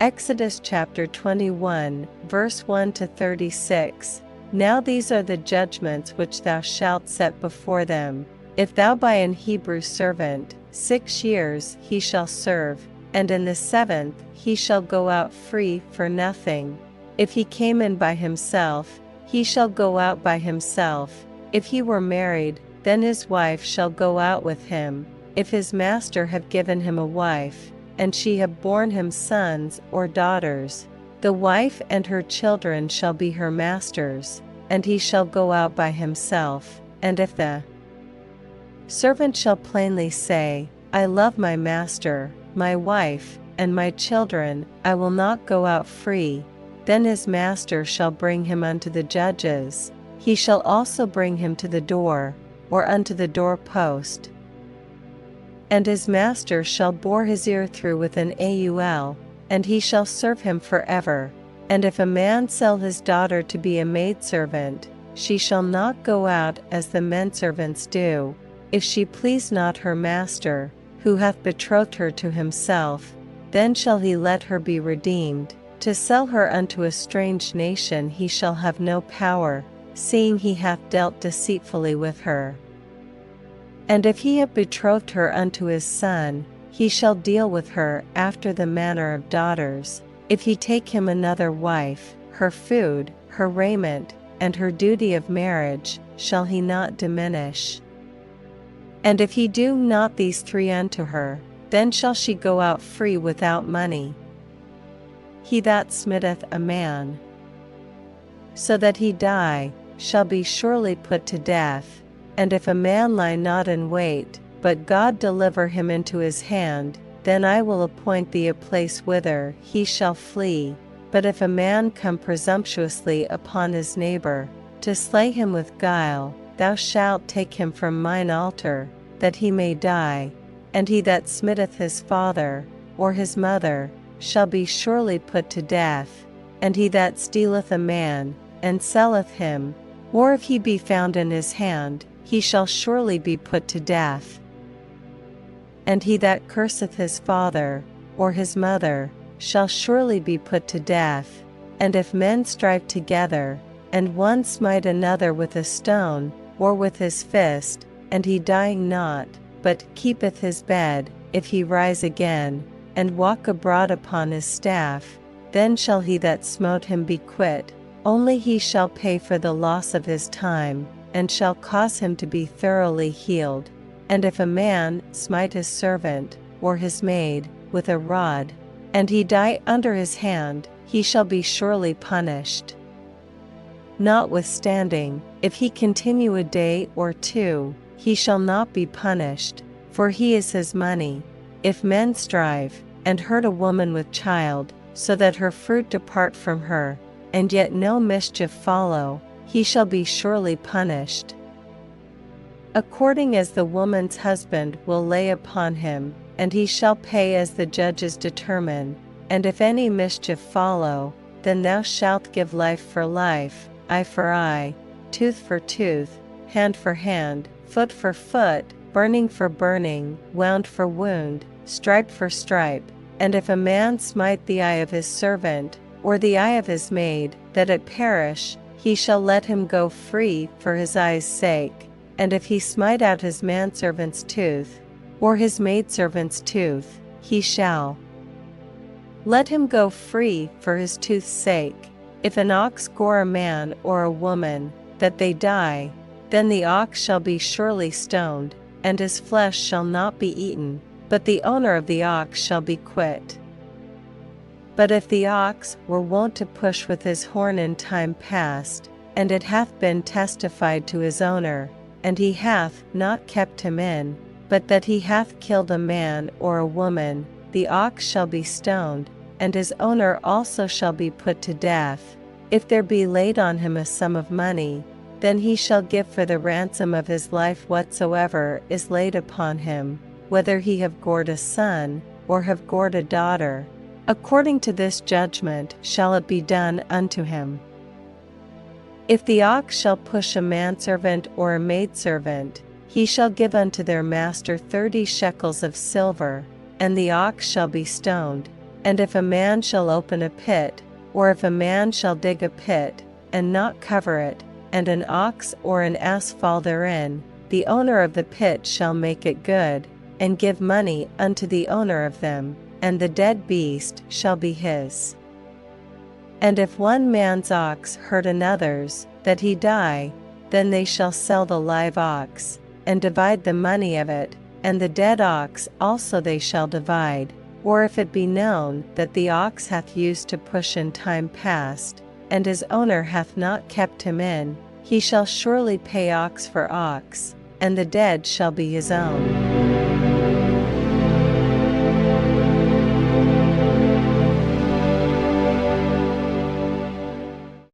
Exodus chapter 21, verse 1 to 36. Now these are the judgments which thou shalt set before them. If thou buy an Hebrew servant, 6 years he shall serve, and in the 7th he shall go out free for nothing. If he came in by himself, he shall go out by himself. If he were married, then his wife shall go out with him. If his master have given him a wife, and she have borne him sons or daughters, the wife and her children shall be her master's, and he shall go out by himself. And if the servant shall plainly say, I love my master, my wife, and my children, I will not go out free, then his master shall bring him unto the judges. He shall also bring him to the door, or unto the doorpost. And his master shall bore his ear through with an awl, and he shall serve him forever. And if a man sell his daughter to be a maidservant, she shall not go out as the menservants do. If she please not her master, who hath betrothed her to himself, then shall he let her be redeemed. To sell her unto a strange nation he shall have no power, seeing he hath dealt deceitfully with her. And if he have betrothed her unto his son, he shall deal with her after the manner of daughters. If he take him another wife, her food, her raiment, and her duty of marriage, shall he not diminish. And if he do not these 3 unto her, then shall she go out free without money. He that smitteth a man, so that he die, shall be surely put to death. And if a man lie not in wait, but God deliver him into his hand, then I will appoint thee a place whither he shall flee. But if a man come presumptuously upon his neighbor, to slay him with guile, thou shalt take him from mine altar, that he may die. And he that smitteth his father, or his mother, shall be surely put to death. And he that stealeth a man, and selleth him, or if he be found in his hand, he shall surely be put to death. And he that curseth his father, or his mother, shall surely be put to death. And if men strive together, and one smite another with a stone, or with his fist, and he dying not, but keepeth his bed, if he rise again, and walk abroad upon his staff, then shall he that smote him be quit. Only he shall pay for the loss of his time, and shall cause him to be thoroughly healed. And if a man smite his servant, or his maid, with a rod, and he die under his hand, he shall be surely punished. Notwithstanding, if he continue a day or 2, he shall not be punished, for he is his money. If men strive, and hurt a woman with child, so that her fruit depart from her, and yet no mischief follow, he shall be surely punished. According as the woman's husband will lay upon him, and he shall pay as the judges determine. And if any mischief follow, then thou shalt give life for life, eye for eye, tooth for tooth, hand for hand, foot for foot, burning for burning, wound for wound, stripe for stripe. And if a man smite the eye of his servant, or the eye of his maid, that it perish, he shall let him go free for his eye's sake. And if he smite out his manservant's tooth, or his maidservant's tooth, he shall let him go free for his tooth's sake. If an ox gore a man or a woman, that they die, then the ox shall be surely stoned, and his flesh shall not be eaten, but the owner of the ox shall be quit. But if the ox were wont to push with his horn in time past, and it hath been testified to his owner, and he hath not kept him in, but that he hath killed a man or a woman, the ox shall be stoned, and his owner also shall be put to death. If there be laid on him a sum of money, then he shall give for the ransom of his life whatsoever is laid upon him, whether he have gored a son, or have gored a daughter. According to this judgment shall it be done unto him. If the ox shall push a manservant or a maidservant, he shall give unto their master 30 shekels of silver, and the ox shall be stoned. And if a man shall open a pit, or if a man shall dig a pit, and not cover it, and an ox or an ass fall therein, the owner of the pit shall make it good, and give money unto the owner of them, and the dead beast shall be his. And if one man's ox hurt another's, that he die, then they shall sell the live ox, and divide the money of it, and the dead ox also they shall divide. Or if it be known that the ox hath used to push in time past, and his owner hath not kept him in, he shall surely pay ox for ox, and the dead shall be his own.